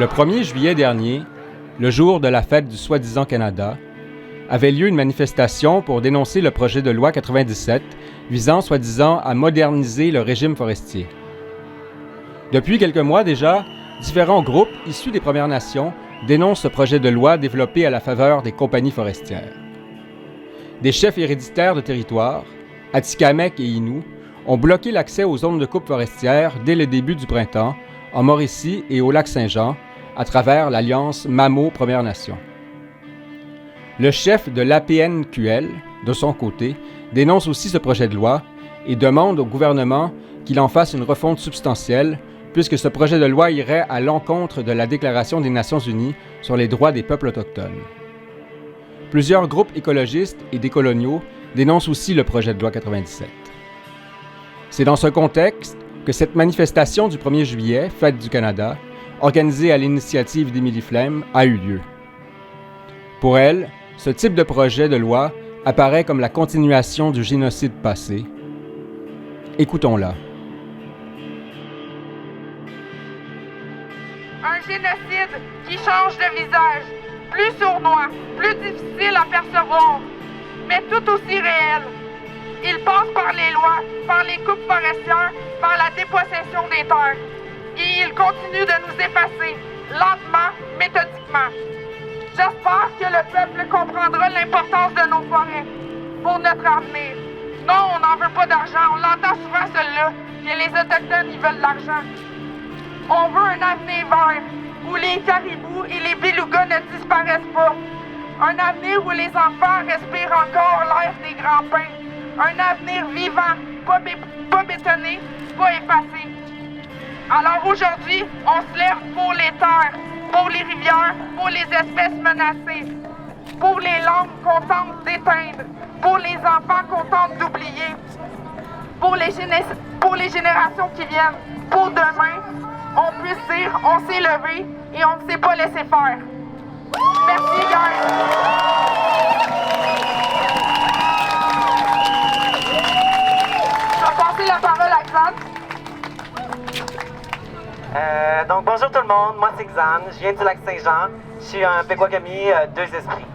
Le 1er juillet dernier, le jour de la fête du soi-disant Canada, avait lieu une manifestation pour dénoncer le projet de loi 97 visant soi-disant à moderniser le régime forestier. Depuis quelques mois déjà, différents groupes issus des Premières Nations dénoncent ce projet de loi développé à la faveur des compagnies forestières. Des chefs héréditaires de territoire, Atikamekw et Innu, ont bloqué l'accès aux zones de coupe forestière dès le début du printemps, en Mauricie et au Lac-Saint-Jean, à travers l'alliance Mamo-Premières Nations. Le chef de l'APNQL, de son côté, dénonce aussi ce projet de loi et demande au gouvernement qu'il en fasse une refonte substantielle, puisque ce projet de loi irait à l'encontre de la Déclaration des Nations unies sur les droits des peuples autochtones. Plusieurs groupes écologistes et décoloniaux dénoncent aussi le projet de loi 97. C'est dans ce contexte que cette manifestation du 1er juillet, Fête du Canada, organisée à l'initiative d'Émilie Flem, a eu lieu. Pour elle, ce type de projet de loi apparaît comme la continuation du génocide passé. Écoutons-la. Un génocide qui change de visage, plus sournois, plus difficile à percevoir, mais tout aussi réel. Il passe par les lois, par les coupes forestières, par la dépossession des terres. Et il continue de nous effacer, lentement, méthodiquement. J'espère que le peuple comprendra l'importance de nos forêts pour notre avenir. Non, on n'en veut pas d'argent, on l'entend souvent celle-là, que les Autochtones, ils veulent de l'argent. On veut un avenir vert, où les caribous et les belugas ne disparaissent pas. Un avenir où les enfants respirent encore l'air des grands pins. Un avenir vivant, pas bétonné, pas effacé. Alors aujourd'hui, on se lève pour les terres, pour les rivières, pour les espèces menacées, pour les langues qu'on tente d'éteindre, pour les enfants qu'on tente d'oublier, pour les générations qui viennent, pour demain, on puisse dire on s'est levé et on ne s'est pas laissé faire. Merci, guys! Je vais passer la parole à Xan. Donc bonjour tout le monde, moi c'est Xan, je viens du Lac-Saint-Jean, je suis un Pequawakami deux esprits.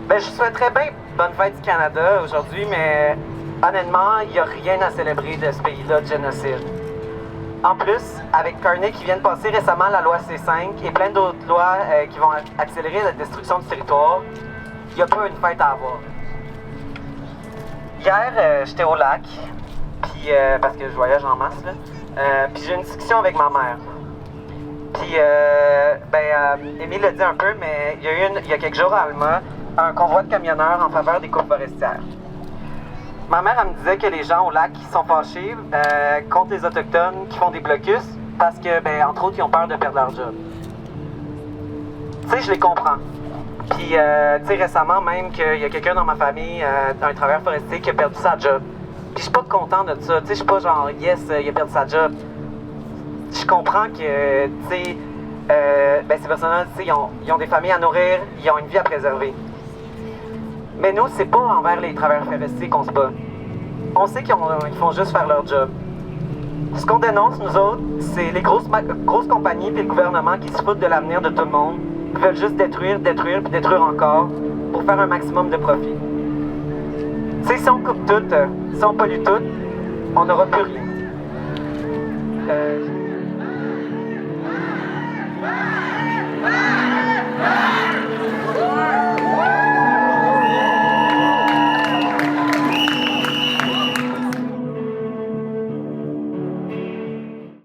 Je souhaiterais bien bonne fête du Canada aujourd'hui, mais honnêtement, il n'y a rien à célébrer de ce pays-là de génocide. En plus, avec Carney qui vient de passer récemment la loi C5 et plein d'autres lois qui vont accélérer la destruction du territoire, il n'y a pas une fête à avoir. Hier, j'étais au lac, puis parce que je voyage en masse, là. Puis j'ai eu une discussion avec ma mère. Puis, Émile l'a dit un peu, mais il y a quelques jours à Alma, un convoi de camionneurs en faveur des coupes forestières. Ma mère, elle me disait que les gens au lac qui sont fâchés contre les Autochtones qui font des blocus parce que, entre autres, ils ont peur de perdre leur job. Tu sais, je les comprends. Puis, tu sais, récemment même, qu'il y a quelqu'un dans ma famille, un travailleur forestier, qui a perdu sa job. Puis je suis pas content de ça, tu sais, je suis pas genre « yes, il a perdu sa job ». Je comprends que, tu sais, ces personnes-là, tu sais, ils ont des familles à nourrir, ils ont une vie à préserver. Mais nous, c'est pas envers les travailleurs forestiers qu'on se bat. On sait qu'ils font juste faire leur job. Ce qu'on dénonce, nous autres, c'est les grosses compagnies puis le gouvernement qui se foutent de l'avenir de tout le monde, qui veulent juste détruire, puis détruire encore, pour faire un maximum de profit. Tu sais, si on coupe tout, si on pollue tout, on n'aura plus rien.